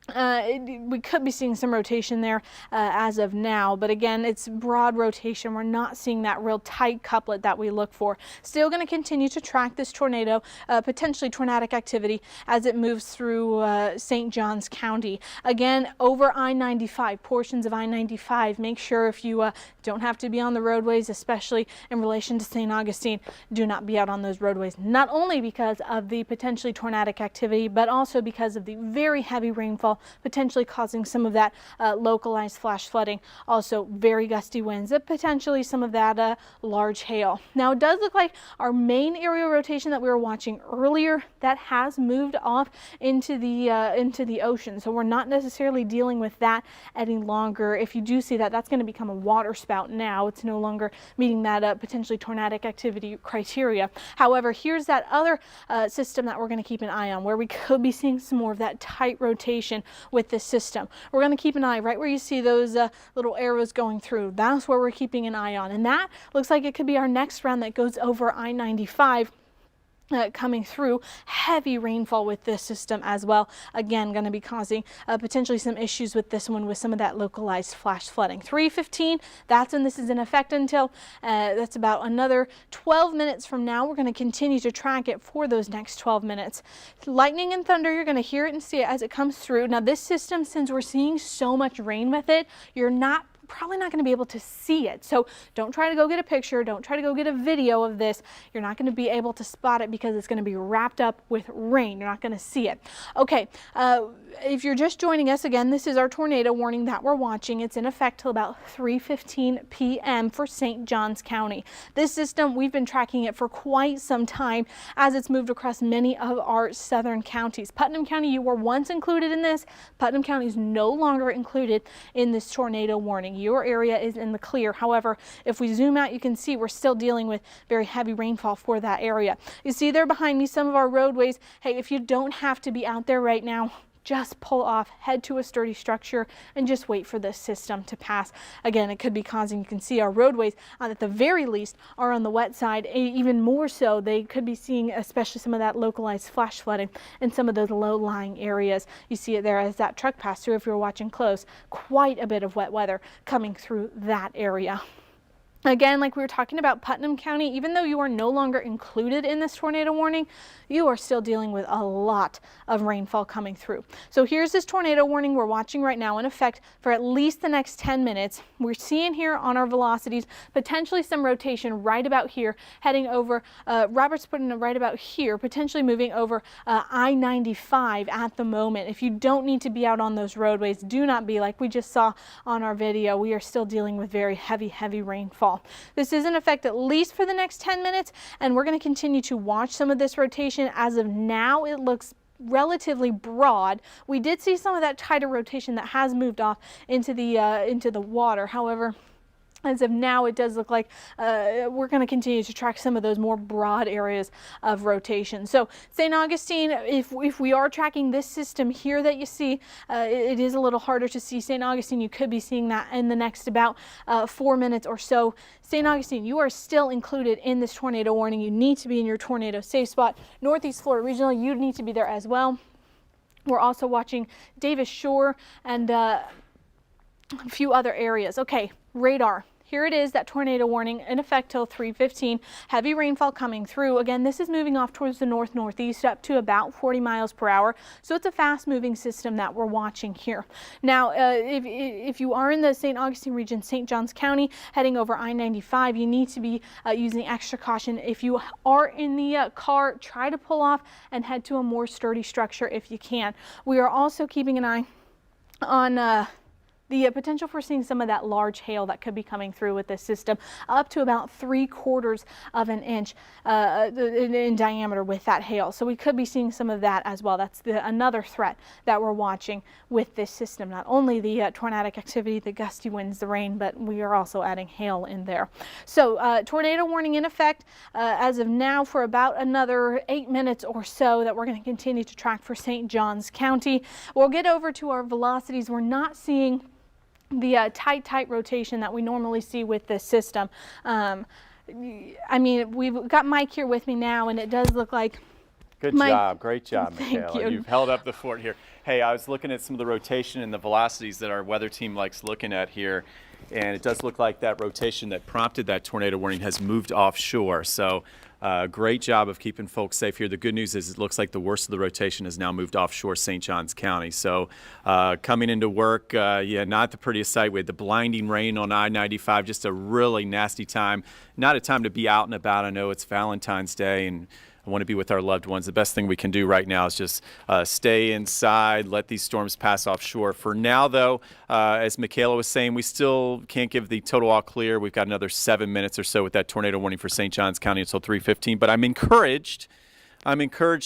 We could be seeing some rotation there as of now, but again, it's broad rotation. We're not seeing that real tight couplet that we look for. Still going to continue to track this tornado, potentially tornadic activity as it moves through St. Johns County. Again, over I-95, portions of I-95. Make sure if you don't have to be on the roadways, especially in relation to St. Augustine, do not be out on those roadways, not only because of the potentially tornadic activity, but also because of the very heavy rainfall, potentially causing some of that localized flash flooding. Also very gusty winds, potentially some of that large hail. Now it does look like our main aerial rotation that we were watching earlier, that has moved off into the ocean. So we're not necessarily dealing with that any longer. If you do see that, that's going to become a water spout now. It's no longer meeting that potentially tornadic activity criteria. However, here's that other system that we're going to keep an eye on, where we could be seeing some more of that tight rotation with this system. We're going to keep an eye right where you see those little arrows going through. That's where we're keeping an eye on, and that looks like it could be our next round that goes over I-95. coming through. Heavy rainfall with this system as well. Again, going to be causing potentially some issues with this one with some of that localized flash flooding. 3:15, that's when this is in effect until that's about another 12 minutes from now. We're going to continue to track it for those next 12 minutes. Lightning and thunder, you're going to hear it and see it as it comes through. Now this system, since we're seeing so much rain with it, you're probably not going to be able to see it. So don't try to go get a picture. Don't try to go get a video of this. You're not going to be able to spot it because it's going to be wrapped up with rain. You're not going to see it. Okay, if you're just joining us, again, this is our tornado warning that we're watching. It's in effect till about 3:15 p.m. for St. Johns County. This system, we've been tracking it for quite some time as it's moved across many of our southern counties. Putnam County, you were once included in this. Putnam County is no longer included in this tornado warning. Your area is in the clear. However, if we zoom out, you can see we're still dealing with very heavy rainfall for that area. You see there behind me some of our roadways. Hey, if you don't have to be out there right now, just pull off, head to a sturdy structure, and just wait for this system to pass. Again, it could be causing, you can see our roadways at the very least are on the wet side. Even more so, they could be seeing especially some of that localized flash flooding in some of those low-lying areas. You see it there as that truck passed through. If you're watching close, quite a bit of wet weather coming through that area. Again, like we were talking about Putnam County, even though you are no longer included in this tornado warning, you are still dealing with a lot of rainfall coming through. So here's this tornado warning we're watching right now in effect for at least the next 10 minutes. We're seeing here on our velocities potentially some rotation right about here, heading over Roberts Putnam right about here, potentially moving over I-95 at the moment. If you don't need to be out on those roadways, do not be. Like we just saw on our video, we are still dealing with very heavy rainfall. This is in effect at least for the next 10 minutes, and we're going to continue to watch some of this rotation. As of now, it looks relatively broad. We did see some of that tighter rotation that has moved off into the water. However, as of now, it does look like we're going to continue to track some of those more broad areas of rotation. So St. Augustine, if we are tracking this system here that you see, it is a little harder to see St. Augustine. You could be seeing that in the next about 4 minutes or so. St. Augustine, you are still included in this tornado warning. You need to be in your tornado safe spot. Northeast Florida Regional, you need to be there as well. We're also watching Davis Shore and a few other areas. Okay, radar. Here it is, that tornado warning in effect till 3:15. Heavy rainfall coming through. Again, this is moving off towards the northeast up to about 40 miles per hour. So it's a fast moving system that we're watching here. Now, if you are in the St. Augustine region, St. Johns County, heading over I-95, you need to be using extra caution. If you are in the car, try to pull off and head to a more sturdy structure if you can. We are also keeping an eye on the potential for seeing some of that large hail that could be coming through with this system, up to about 3/4 of an inch in diameter with that hail. So we could be seeing some of that as well. That's another threat that we're watching with this system. Not only the tornadic activity, the gusty winds, the rain, but we are also adding hail in there. So tornado warning in effect as of now for about another 8 minutes or so that we're going to continue to track for St. Johns County. We'll get over to our velocities. We're not seeing the tight rotation that we normally see with this system. I mean, we've got Mike here with me now, and it does look like Good job. Great job, Michaela. You've held up the fort here. Hey, I was looking at some of the rotation and the velocities that our weather team likes looking at here, and it does look like that rotation that prompted that tornado warning has moved offshore. So great job of keeping folks safe here. The good news is it looks like the worst of the rotation has now moved offshore St. Johns County. So coming into work, yeah, not the prettiest sight. We had the blinding rain on I-95, just a really nasty time. Not a time to be out and about. I know it's Valentine's Day, and I want to be with our loved ones. The best thing we can do right now is just stay inside, let these storms pass offshore. For now, though, as Michaela was saying, we still can't give the total all clear. We've got another 7 minutes or so with that tornado warning for St. Johns County until 3:15. But I'm encouraged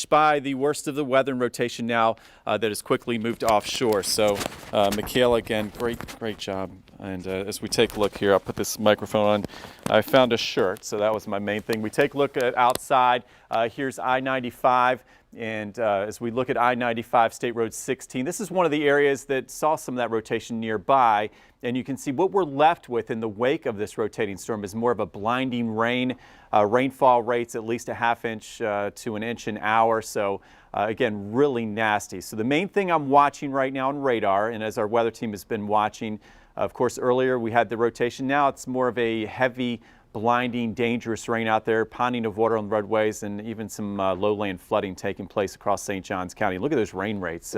by the worst of the weather and rotation now that has quickly moved offshore. So, Michaela, again, great job And as we take a look here, I'll put this microphone on. I found a shirt, so that was my main thing. We take a look at outside. Here's I-95. And as we look at I-95 State Road 16, this is one of the areas that saw some of that rotation nearby. And you can see what we're left with in the wake of this rotating storm is more of a blinding rain. Rainfall rates at least a ½ inch to an inch an hour. So again, really nasty. So the main thing I'm watching right now on radar, and as our weather team has been watching, of course, earlier we had the rotation. Now it's more of a heavy, blinding, dangerous rain out there, ponding of water on the roadways, and even some lowland flooding taking place across St. Johns County. Look at those rain rates.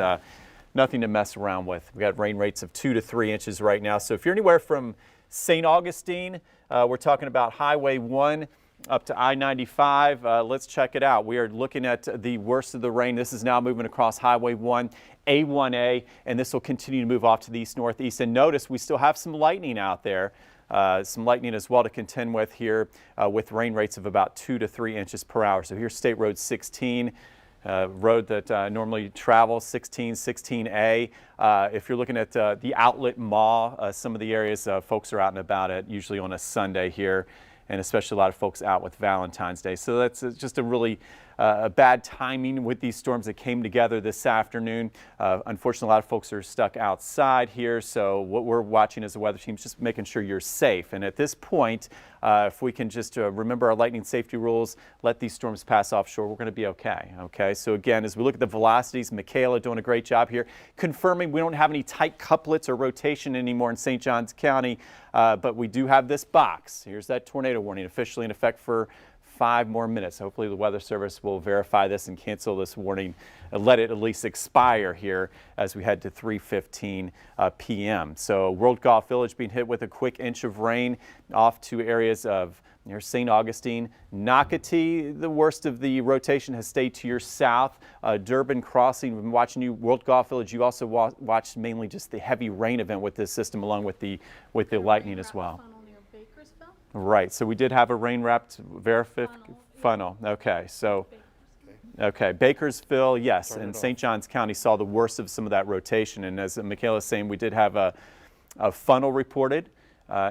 Nothing to mess around with. We've got rain rates of 2 to 3 inches right now. So if you're anywhere from St. Augustine, we're talking about Highway 1 up to I-95. Let's check it out. We are looking at the worst of the rain. This is now moving across Highway 1, A1A, and this will continue to move off to the east-northeast. And notice we still have some lightning out there. Some lightning as well to contend with here with rain rates of about 2 to 3 inches per hour. So here's State Road 16, road that normally travels, 16A. If you're looking at the Outlet Mall, some of the areas folks are out and about at, usually on a Sunday here, and especially a lot of folks out with Valentine's Day. So that's just a really bad timing with these storms that came together this afternoon. Unfortunately, a lot of folks are stuck outside here, so what we're watching as a weather team is just making sure you're safe. And at this point, if we can just remember our lightning safety rules, let these storms pass offshore, we're going to be okay. Okay, so again, as we look at the velocities, Michaela doing a great job here, confirming we don't have any tight couplets or rotation anymore in St. Johns County, but we do have this box. Here's that tornado warning officially in effect for 5 more minutes. Hopefully the Weather Service will verify this and cancel this warning and let it at least expire here as we head to 3:15 p.m. So World Golf Village being hit with a quick inch of rain off to areas of near St. Augustine. Nocatee, the worst of the rotation has stayed to your south. Durban Crossing, we've been watching you. World Golf Village, you also watched mainly just the heavy rain event with this system along with the lightning as well. Right, so we did have a rain-wrapped funnel. Okay, so, okay, Bakersville, yes, and St. Johns County saw the worst of some of that rotation. And as Michaela's saying, we did have a funnel reported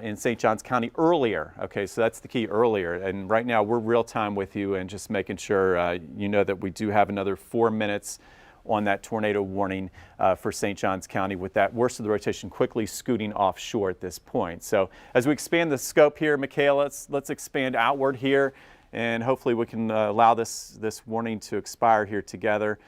in St. Johns County earlier. Okay, so that's the key, earlier. And right now we're real-time with you and just making sure you know that we do have another 4 minutes on that tornado warning for St. Johns County, with that worst of the rotation quickly scooting offshore at this point. So as we expand the scope here, Michaela, let's expand outward here, and hopefully we can allow this warning to expire here together.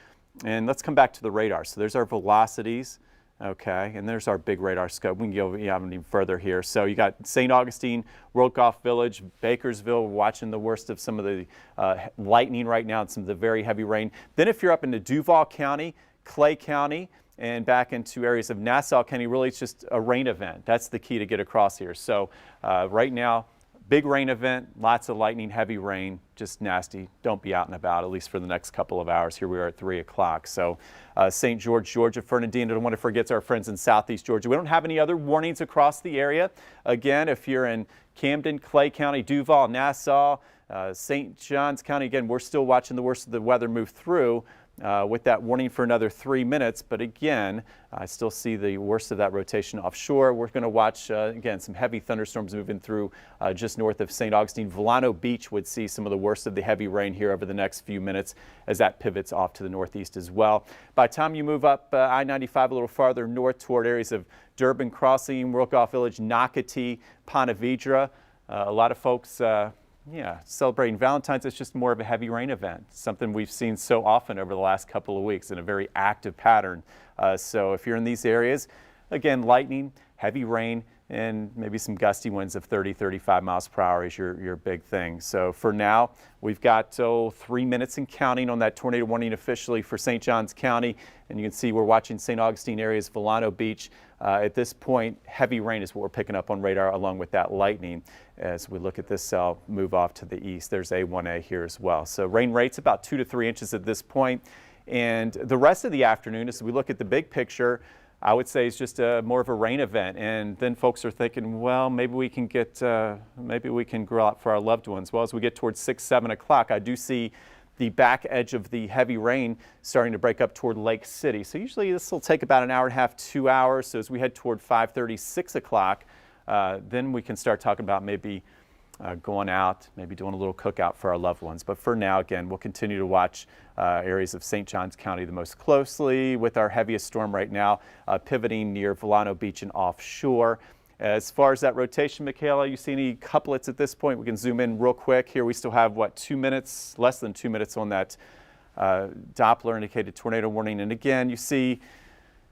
And let's come back to the radar. So there's our velocities. Okay, and there's our big radar scope. We can go even further here. So you got St. Augustine, World Golf Village, Bakersville. We're watching the worst of some of the lightning right now and some of the very heavy rain. Then if you're up into Duval County, Clay County, and back into areas of Nassau County, really it's just a rain event. That's the key to get across here. So right now, big rain event, lots of lightning, heavy rain, just nasty. Don't be out and about, at least for the next couple of hours. Here we are at 3 o'clock. So St. George, Georgia, Fernandina, don't want to forget our friends in Southeast Georgia. We don't have any other warnings across the area. Again, if you're in Camden, Clay County, Duval, Nassau, St. Johns County, again, we're still watching the worst of the weather move through. With that warning for another 3 minutes. But again, I still see the worst of that rotation offshore. We're going to watch, again, some heavy thunderstorms moving through just north of St. Augustine. Volano Beach would see some of the worst of the heavy rain here over the next few minutes as that pivots off to the northeast as well. By the time you move up I-95 a little farther north toward areas of Durban Crossing, World Golf Village, Nocatee, Ponte, Vedra, a lot of folks celebrating Valentine's. It's just more of a heavy rain event, something we've seen so often over the last couple of weeks in a very active pattern. So if you're in these areas, again, lightning, heavy rain, and maybe some gusty winds of 30, 35 miles per hour is your big thing. So for now, we've got 3 minutes and counting on that tornado warning officially for St. Johns County. And you can see we're watching St. Augustine areas, Volano Beach. At this point, heavy rain is what we're picking up on radar along with that lightning. As we look at this cell move off to the east, there's A1A here as well. So rain rates about 2 to 3 inches at this point. And the rest of the afternoon, as we look at the big picture, I would say it's just more of a rain event. And then folks are thinking, well, maybe we can grill out for our loved ones. Well, as we get towards 6, 7 o'clock, I do see the back edge of the heavy rain starting to break up toward Lake City. So usually this will take about an hour and a half, 2 hours. So as we head toward 5:30, 6 o'clock, then we can start talking about maybe going out, maybe doing a little cookout for our loved ones. But for now, again, we'll continue to watch areas of St. Johns County the most closely with our heaviest storm right now, pivoting near Volano Beach and offshore. As far as that rotation, Michaela, you see any couplets at this point? We can zoom in real quick. Here we still have, what, 2 minutes, less than 2 minutes on that Doppler indicated tornado warning. And again, you see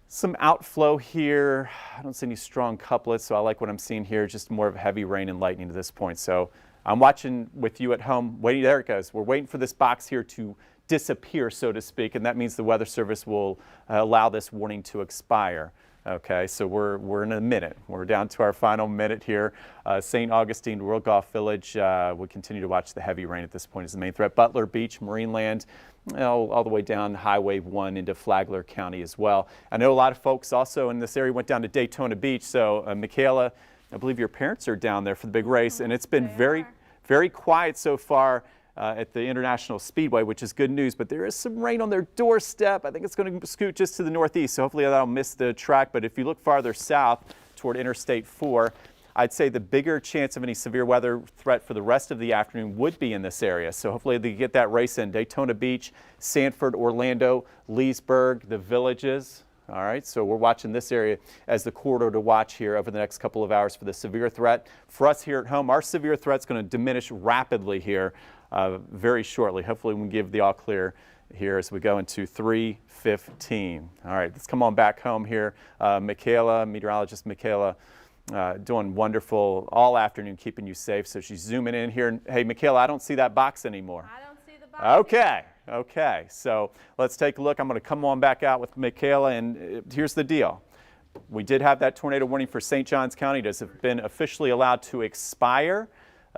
some outflow here. I don't see any strong couplets, so I like what I'm seeing here, just more of heavy rain and lightning at this point. So I'm watching with you at home, waiting, there it goes. We're waiting for this box here to disappear, so to speak, and that means the Weather Service will allow this warning to expire. Okay, so we're in a minute. We're down to our final minute here. St. Augustine, Rural Golf Village, we continue to watch the heavy rain at this point as the main threat. Butler Beach, Marineland, all the way down Highway 1 into Flagler County as well. I know a lot of folks also in this area went down to Daytona Beach. So Michaela, I believe your parents are down there for the big race, and it's been very quiet so far at the International Speedway, which is good news, but there is some rain on their doorstep. I think it's going to scoot just to the northeast, so hopefully that'll miss the track. But if you look farther south toward Interstate 4, I'd say the bigger chance of any severe weather threat for the rest of the afternoon would be in this area. So hopefully they get that race in. Daytona Beach, Sanford, Orlando, Leesburg, the Villages. All right, so we're watching this area as the corridor to watch here over the next couple of hours for the severe threat. For us here at home, our severe threat's going to diminish rapidly here very shortly. Hopefully we can give the all clear here as we go into 3:15. All right, let's come on back home here. Michaela, meteorologist Michaela, doing wonderful all afternoon, keeping you safe. So she's zooming in here. Hey, Michaela, I don't see that box anymore. I don't see the box. Okay, so let's take a look. I'm going to come on back out with Michaela, and here's the deal. We did have that tornado warning for St. Johns County. It has been officially allowed to expire.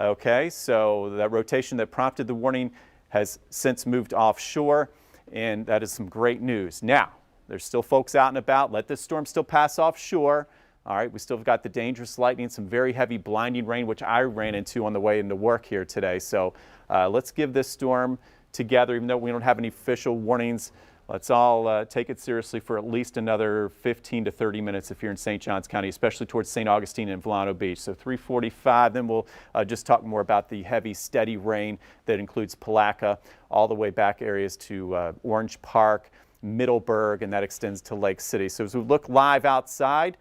Okay, so that rotation that prompted the warning has since moved offshore, and that is some great news. Now, there's still folks out and about. Let this storm still pass offshore. All right, we still have got the dangerous lightning, some very heavy blinding rain, which I ran into on the way into work here today. So let's give this storm together, even though we don't have any official warnings. Let's all take it seriously for at least another 15 to 30 minutes if you're in St. Johns County, especially towards St. Augustine and Volano Beach. So 3:45, then we'll just talk more about the heavy, steady rain that includes Palatka, all the way back areas to Orange Park, Middleburg, and that extends to Lake City. So as we look live outside,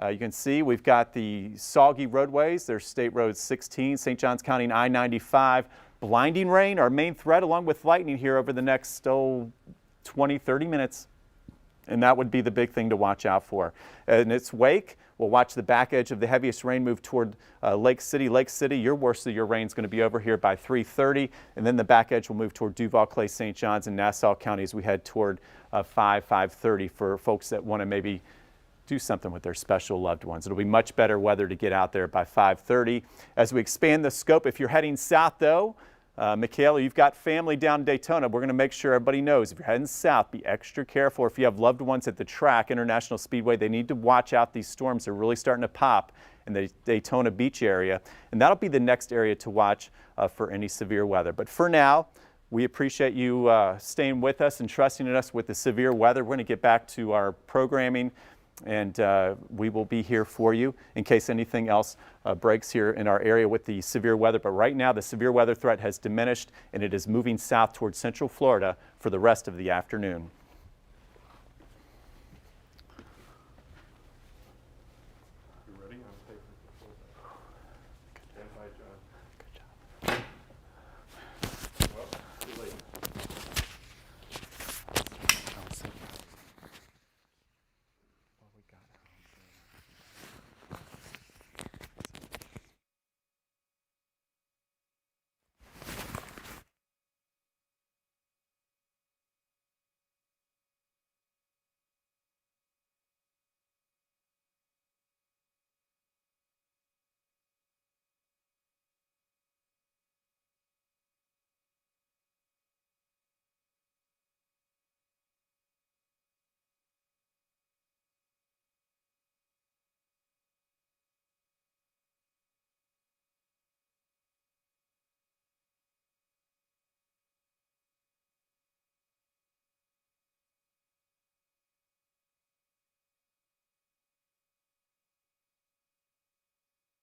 you can see we've got the soggy roadways. There's State Road 16, St. Johns County and I-95. Blinding rain, our main threat, along with lightning here over the next 20, 30 minutes. And that would be the big thing to watch out for. In its wake, we'll watch the back edge of the heaviest rain move toward Lake City. Lake City, your worst of your rain is going to be over here by 3:30. And then the back edge will move toward Duval, Clay, St. Johns, and Nassau County as we head toward 5:30 for folks that want to maybe do something with their special loved ones. It'll be much better weather to get out there by 5:30. As we expand the scope, if you're heading south though, Michaela, you've got family down in Daytona. We're going to make sure everybody knows if you're heading south, be extra careful. If you have loved ones at the track, International Speedway, they need to watch out. These storms are really starting to pop in the Daytona Beach area. And that'll be the next area to watch for any severe weather. But for now, we appreciate you staying with us and trusting in us with the severe weather. We're going to get back to our programming, and we will be here for you in case anything else breaks here in our area with the severe weather. But right now, the severe weather threat has diminished, and it is moving south towards Central Florida for the rest of the afternoon.